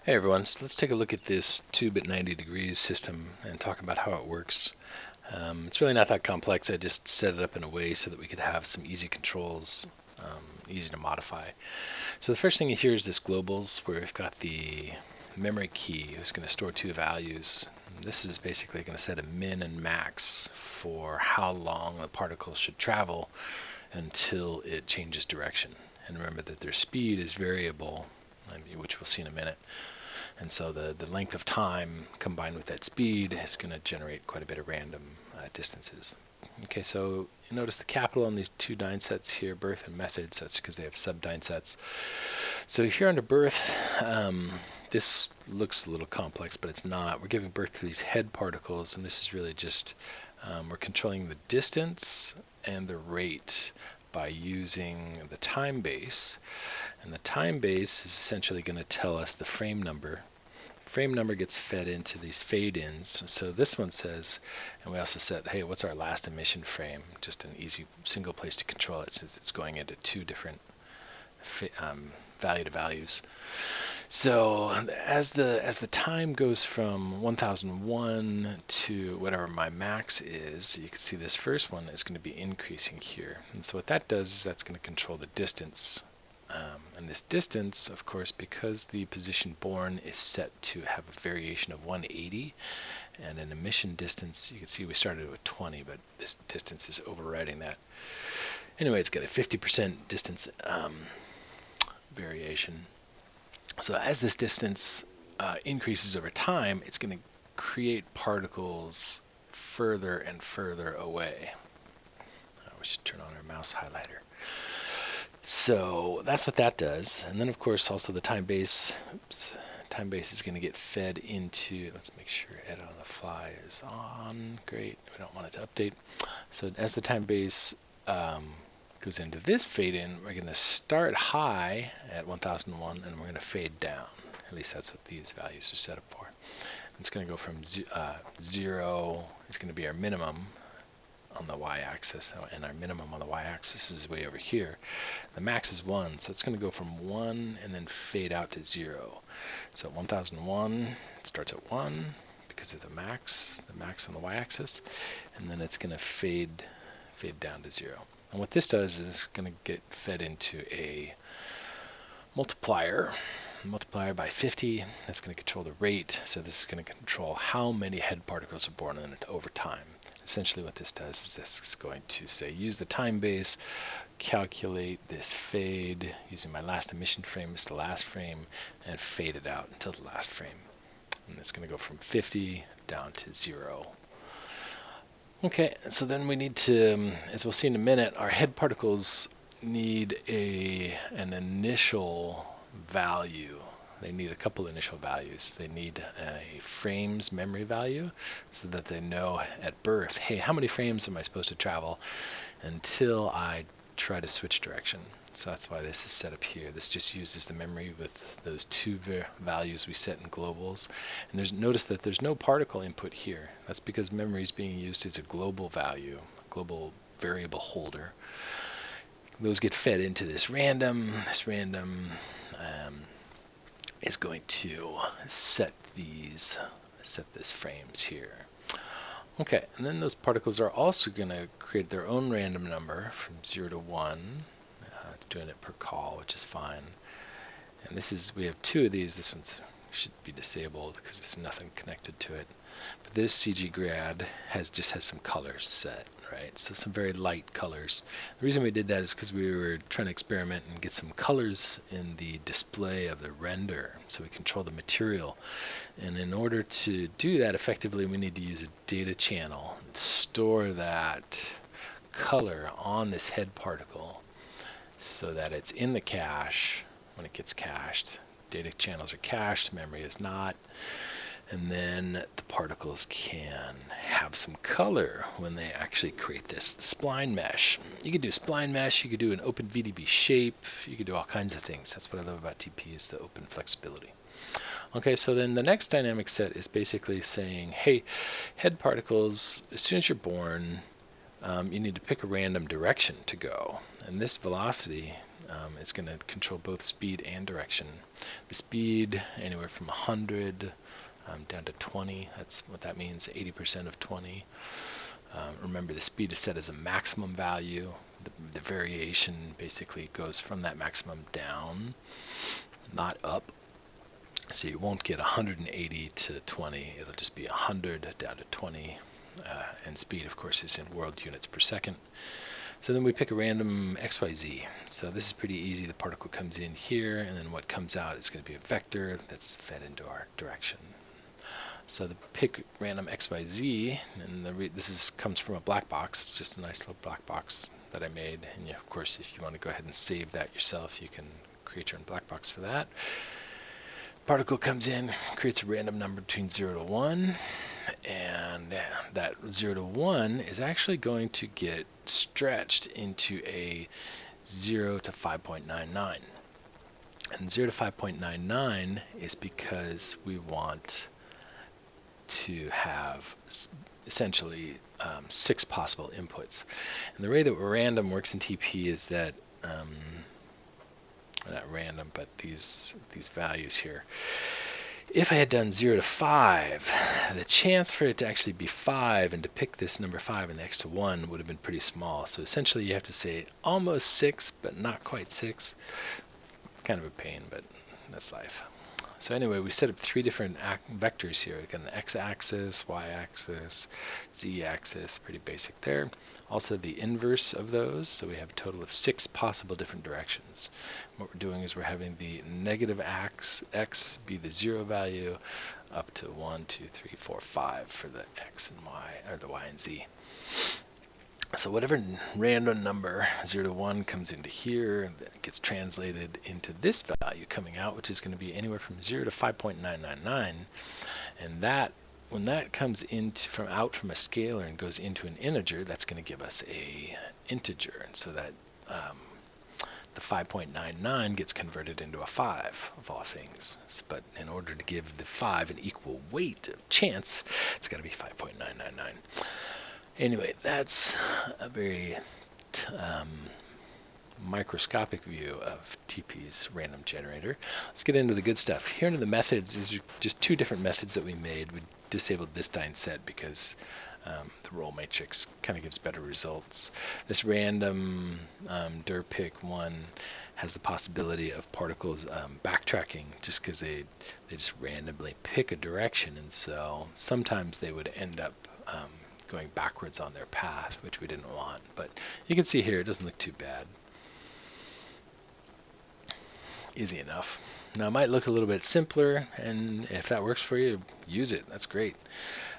Hey everyone, so let's take a look at this tube at 90 degrees system and talk about how it works. It's really not that complex. I just set it up in a way so that we could have some easy controls, easy to modify. So the first thing here is this globals, where we've got the memory key who's going to store two values. This is basically going to set a min and max for how long the particle should travel until it changes direction. And remember that their speed is variable, which we'll see in a minute. And so the length of time combined with that speed is going to generate quite a bit of random distances. Okay, so you notice the capital on these two dyne sets here, birth and methods. That's because they have sub-dyne sets. So here under birth, this looks a little complex, but it's not. We're giving birth to these head particles, and this is really just, we're controlling the distance and the rate by using the time base. And the time base is essentially going to tell us the frame number. Frame number gets fed into these fade-ins. So this one says, and we also said, hey, what's our last emission frame? Just an easy single place to control it since it's going into two different value to values. So as the time goes from 1001 to whatever my max is, you can see this first one is going to be increasing here. And so what that does is that's going to control the distance. And this distance, of course, because the position born is set to have a variation of 180 and an emission distance, you can see we started with 20, but this distance is overriding that. Anyway, it's got a 50% distance variation. So as this distance increases over time, it's going to create particles further and further away. We should turn on our mouse highlighter. So that's what that does. And then of course also the time base, time base is going to get fed into, let's make sure edit on the fly is on. Great, we don't want it to update. So as the time base goes into this fade in, we're going to start high at 1001 and we're going to fade down. At least that's what these values are set up for. It's going to go from 0, it's going to be our minimum on the y-axis, and our minimum on the y-axis is way over here. The max is 1, so it's going to go from 1 and then fade out to 0. So at 1001, it starts at 1 because of the max on the y-axis, and then it's going to fade down to 0. And what this does is it's going to get fed into a multiplier by 50. That's going to control the rate, so this is going to control how many head particles are born in it over time. Essentially what this does is this is going to say use the time base, calculate this fade using my last emission frame as the last frame, and fade it out until the last frame. And it's going to go from 50 down to 0. Okay, so then we need to, as we'll see in a minute, our head particles need an initial value. They need a couple initial values. They need a frames memory value so that they know at birth, hey, how many frames am I supposed to travel until I try to switch direction? So that's why this is set up here. This just uses the memory with those two values we set in globals. And notice that there's no particle input here. That's because memory is being used as a global value, a global variable holder. Those get fed into this random. This random is going to set these frames here. Okay, and then those particles are also going to create their own random number from 0 to 1. It's doing it per call, which is fine. And this is, we have two of these. This one should be disabled because there's nothing connected to it. But this CG grad just has some colors set, right? So some very light colors. The reason we did that is because we were trying to experiment and get some colors in the display of the render, so we control the material. And in order to do that effectively, we need to use a data channel, store that color on this head particle so that it's in the cache when it gets cached. Data channels are cached, memory is not. And then the particles can have some color when they actually create this spline mesh. You could do spline mesh, you could do an open VDB shape, you could do all kinds of things. That's what I love about TP, is the open flexibility. Okay, so then the next dynamic set is basically saying, hey, head particles, as soon as you're born, you need to pick a random direction to go. And this velocity It's going to control both speed and direction. The speed anywhere from 100 down to 20. That's what that means, 80% of 20. Remember, the speed is set as a maximum value. The variation basically goes from that maximum down, not up. So you won't get 180 to 20. It'll just be 100 down to 20. And speed, of course, is in world units per second. So then we pick a random XYZ. So this is pretty easy. The particle comes in here, and then what comes out is going to be a vector that's fed into our direction. So the pick random XYZ, and this comes from a black box. It's just a nice little black box that I made. And of course, if you want to go ahead and save that yourself, you can create your own black box for that. Particle comes in, creates a random number between 0 to 1, and that 0 to 1 is actually going to get stretched into a 0 to 5.99. And 0 to 5.99 is because we want to have essentially 6 possible inputs. And the way that random works in TP is that not random, but these values here. If I had done 0 to 5, the chance for it to actually be 5 and to pick this number 5 and the x to 1 would have been pretty small. So essentially you have to say almost 6, but not quite 6. Kind of a pain, but that's life. So anyway, we set up 3 different vectors here. We've got an x-axis, y-axis, z-axis, pretty basic there. Also the inverse of those, so we have a total of 6 possible different directions. What we're doing is we're having the negative x be the 0 value, up to 1, 2, 3, 4, 5 for the x and y, or the y and z. So whatever random number 0 to 1 comes into here, that gets translated into this value coming out, which is going to be anywhere from 0 to 5.999. And that, when that comes from a scalar and goes into an integer, that's going to give us a integer. And so that the 5.99 gets converted into a 5 of all things. But in order to give the 5 an equal weight of chance, it's got to be 5.999. Anyway, that's a very microscopic view of TP's random generator. Let's get into the good stuff. Here into the methods is just 2 different methods that we made. We disabled this dyne set because the roll matrix kind of gives better results. This random dir pick one has the possibility of particles backtracking just because they just randomly pick a direction, and so sometimes they would end up going backwards on their path, which we didn't want. But you can see here it doesn't look too bad. Easy enough. Now it might look a little bit simpler, and if that works for you, use it. That's great.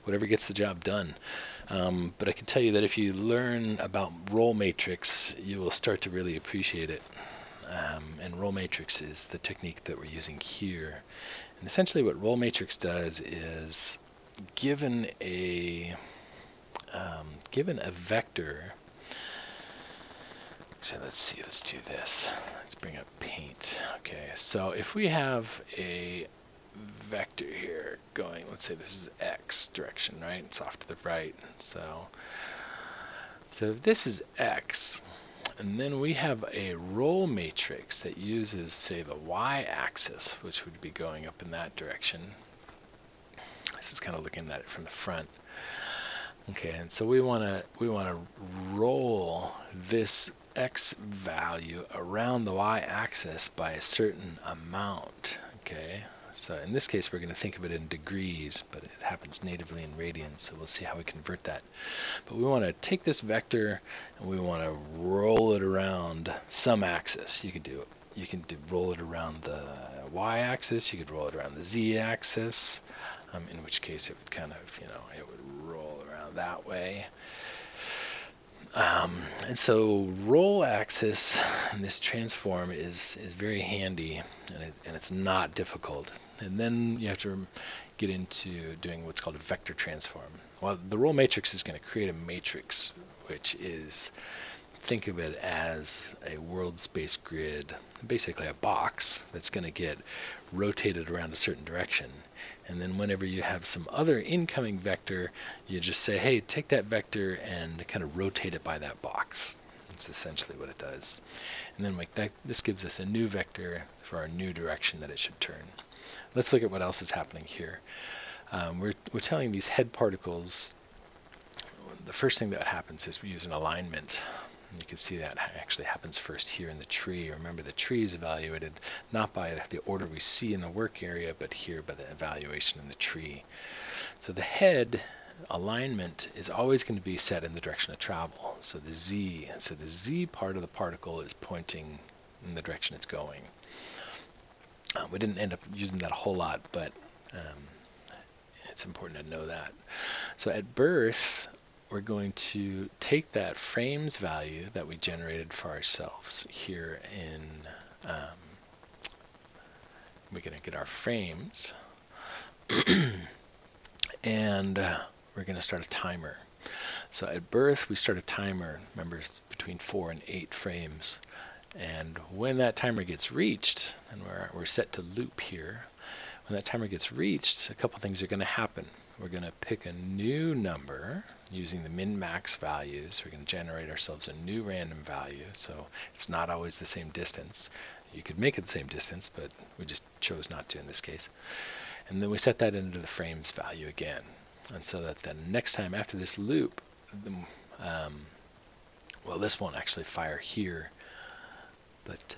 Whatever gets the job done. But I can tell you that if you learn about roll matrix, you will start to really appreciate it. And roll matrix is the technique that we're using here. And essentially what roll matrix does is given a vector. So let's do this. Let's bring up paint. Okay, so if we have a vector here going, let's say this is x direction, right? It's off to the right. So this is x, and then we have a roll matrix that uses, say, the y-axis, which would be going up in that direction. This is kind of looking at it from the front. Okay, and so we want to roll this x value around the y-axis by a certain amount. Okay, so in this case we're going to think of it in degrees, but it happens natively in radians, so we'll see how we convert that. But we want to take this vector and we want to roll it around some axis. You can roll it around the y-axis, you could roll it around the z-axis, in which case it would kind of, it would roll around that way. And so roll axis in this transform is very handy, and it's not difficult. And then you have to get into doing what's called a vector transform. Well, the roll matrix is going to create a matrix, which is, think of it as a world space grid, basically a box that's going to get rotated around a certain direction. And then whenever you have some other incoming vector, you just say, hey, take that vector and kind of rotate it by that box. That's essentially what it does. And then like that, this gives us a new vector for our new direction that it should turn. Let's look at what else is happening here. We're telling these head particles, the first thing that happens is we use an alignment. You can see that actually happens first here in the tree. Remember, the tree is evaluated not by the order we see in the work area, but here by the evaluation in the tree. So the head alignment is always going to be set in the direction of travel. So the Z part of the particle is pointing in the direction it's going. We didn't end up using that a whole lot, but it's important to know that. So at birth, we're going to take that frames value that we generated for ourselves here in, we're going to get our frames, and we're going to start a timer. So at birth, we start a timer. Remember, it's between 4 and 8 frames. And when that timer gets reached, and we're set to loop here, when that timer gets reached, a couple things are going to happen. We're going to pick a new number using the min-max values. We're going to generate ourselves a new random value, so it's not always the same distance. You could make it the same distance, but we just chose not to in this case. And then we set that into the frames value again. And so that the next time after this loop, well, this won't actually fire here, but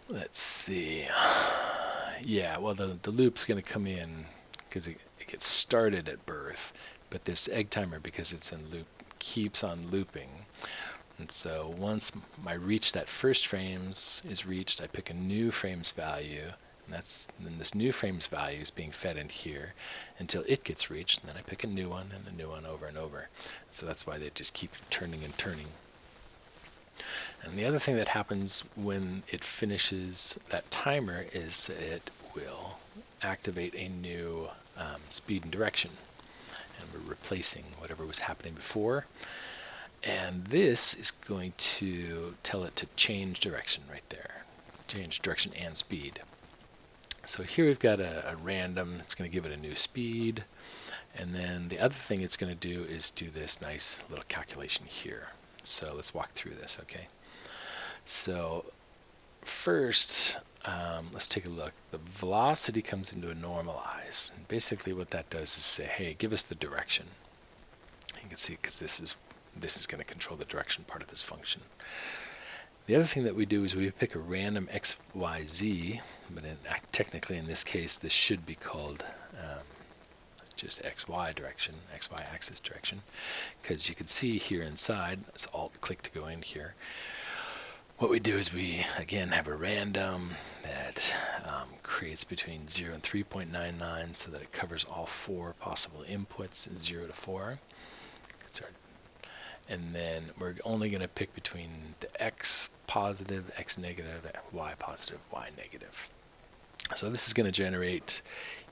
let's see. Yeah, well, the loop's going to come in because it gets started at birth, but this egg timer, because it's in loop, keeps on looping. And so once I reach that first frames is reached, I pick a new frames value, and then this new frames value is being fed in here until it gets reached, and then I pick a new one and a new one over and over. So that's why they just keep turning and turning. And the other thing that happens when it finishes that timer is it will activate a new speed and direction. And we're replacing whatever was happening before. And this is going to tell it to change direction right there. Change direction and speed. So here we've got a random. It's going to give it a new speed. And then the other thing it's going to do is do this nice little calculation here. So let's walk through this, okay? So first, let's take a look. The velocity comes into a normalize. And basically what that does is say, hey, give us the direction. You can see because this is going to control the direction part of this function. The other thing that we do is we pick a random x, y, z, but technically in this case this should be called just xy direction, xy axis direction, because you can see here inside, let's alt-click to go in here. What we do is we, again, have a random that creates between 0 and 3.99 so that it covers all 4 possible inputs, 0 to 4. And then we're only going to pick between the x positive, x negative, y positive, y negative. So this is going to generate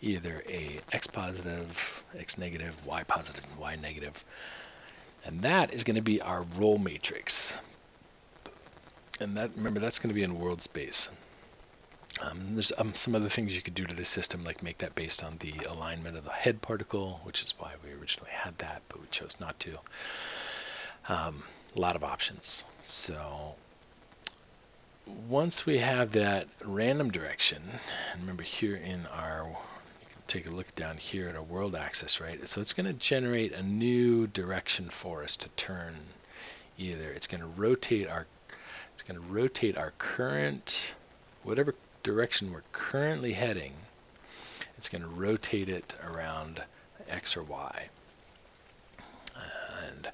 either a x positive, x negative, y positive, and y negative. And that is going to be our roll matrix. And that, remember, that's going to be in world space. There's some other things you could do to the system, like make that based on the alignment of the head particle, which is why we originally had that, but we chose not to. A lot of options. So once we have that random direction, and remember here in our, you can take a look down here at our world axis, right? So it's going to generate a new direction for us to turn. Either it's going to rotate our current, whatever direction we're currently heading, it's going to rotate it around X or Y. And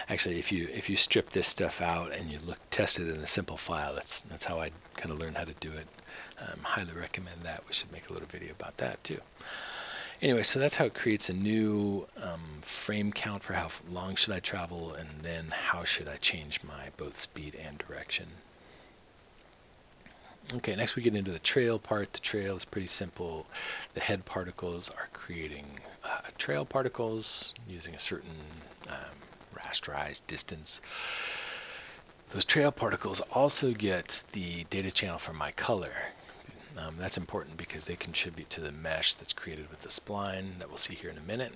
actually, if you strip this stuff out and you test it in a simple file, that's how I kind of learned how to do it. Highly recommend that. We should make a little video about that too. Anyway, so that's how it creates a new frame count for how long should I travel, and then how should I change my both speed and direction. Okay, next we get into the trail part. The trail is pretty simple. The head particles are creating trail particles using a certain rasterized distance. Those trail particles also get the data channel for my color. That's important because they contribute to the mesh that's created with the spline that we'll see here in a minute.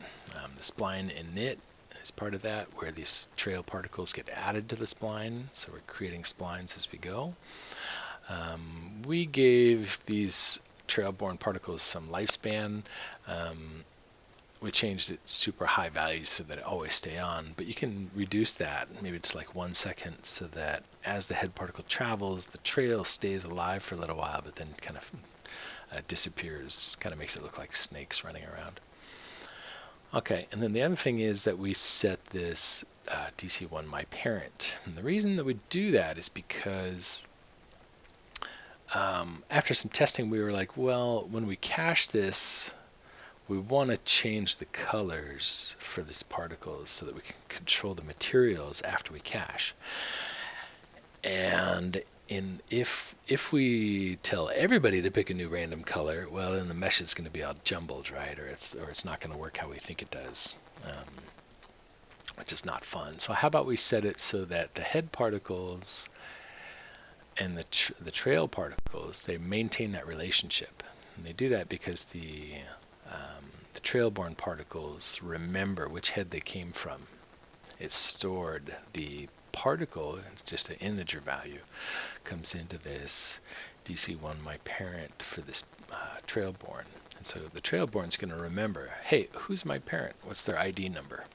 The spline init is part of that, where these trail particles get added to the spline. So we're creating splines as we go. We gave these trail-borne particles some lifespan. We changed it super high values so that it always stay on, but you can reduce that maybe to like 1 second so that as the head particle travels, the trail stays alive for a little while, but then kind of disappears, kind of makes it look like snakes running around. Okay, and then the other thing is that we set this DC1 my parent. And the reason that we do that is because after some testing, we were like, well, when we cache this, we want to change the colors for these particles so that we can control the materials after we cache. And if we tell everybody to pick a new random color, well, then the mesh is going to be all jumbled, right? Or it's not going to work how we think it does, which is not fun. So how about we set it so that the head particles and the trail particles, they maintain that relationship. And they do that because the trail-borne particles remember which head they came from. It's stored the particle, it's just an integer value, comes into this DC1 my parent for this trail-borne. And so the trail-borne is going to remember, hey, who's my parent? What's their ID number?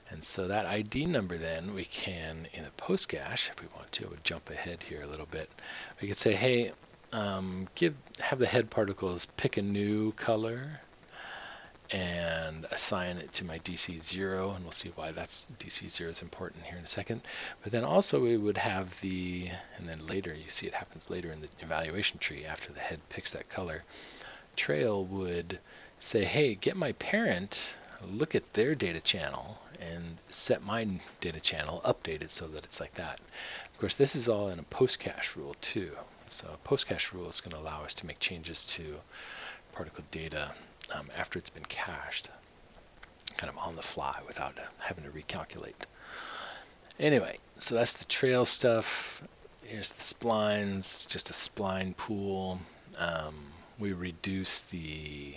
And so that ID number then we can, in a post cache, if we want to, we'll jump ahead here a little bit. We could say, hey, have the head particles pick a new color and assign it to my DC0, and we'll see why that's DC0 is important here in a second. But then also we would have and then later, you see it happens later in the evaluation tree after the head picks that color. Trail would say, hey, get my parent, look at their data channel, and set my data channel updated so that it's like that. Of course, this is all in a post cache rule too. So a post cache rule is going to allow us to make changes to particle data after it's been cached, kind of on the fly without having to recalculate. Anyway, so that's the trail stuff. Here's the splines, just a spline pool. We reduce the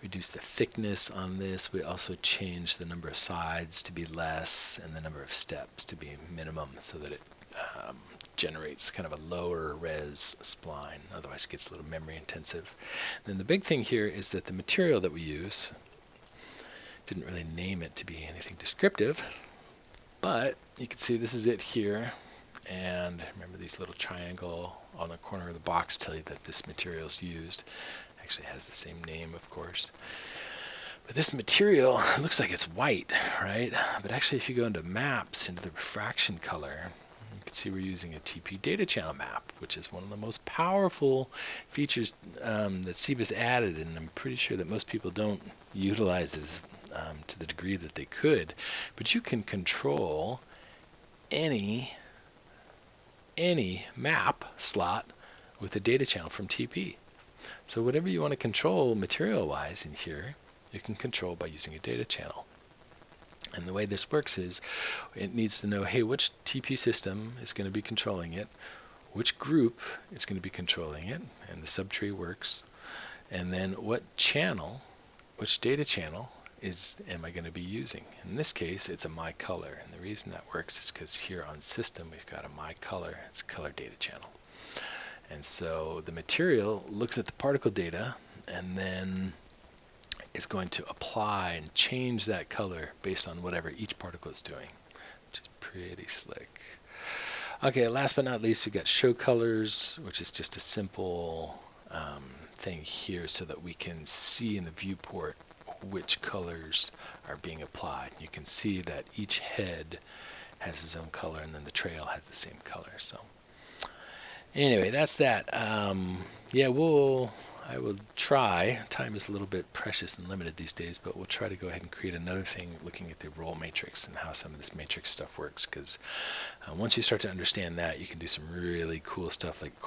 thickness on this. We also change the number of sides to be less and the number of steps to be minimum so that it generates kind of a lower res spline, otherwise it gets a little memory intensive. Then the big thing here is that the material that we use, didn't really name it to be anything descriptive, but you can see this is it here. And remember, these little triangle on the corner of the box tell you that this material is used. Actually has the same name, of course. But this material looks like it's white, right? But actually, if you go into maps, into the refraction color, you can see we're using a TP data channel map, which is one of the most powerful features that Cibus added, and I'm pretty sure that most people don't utilize this to the degree that they could. But you can control any map slot with a data channel from TP. So whatever you want to control material-wise in here, you can control by using a data channel. And the way this works is it needs to know, hey, which TP system is going to be controlling it, which group is going to be controlling it, and the subtree works, and then what channel, which data channel am I going to be using. In this case, it's a my color, and the reason that works is because here on system we've got a my color, it's a color data channel. And so the material looks at the particle data and then is going to apply and change that color based on whatever each particle is doing, which is pretty slick. Okay, last but not least, we've got show colors, which is just a simple thing here so that we can see in the viewport which colors are being applied. You can see that each head has its own color and then the trail has the same color. So anyway, that's that. Yeah, I will try. Time is a little bit precious and limited these days, but we'll try to go ahead and create another thing looking at the role matrix and how some of this matrix stuff works, because once you start to understand that, you can do some really cool stuff like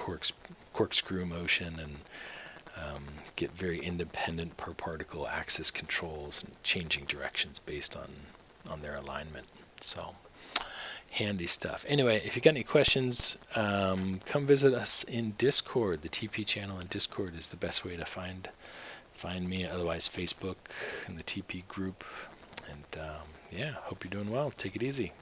corkscrew motion and get very independent per particle axis controls and changing directions based on their alignment. So handy stuff. Anyway, if you got any questions, come visit us in Discord. The TP channel in Discord is the best way to find me. Otherwise, Facebook and the TP group. And yeah, hope you're doing well. Take it easy.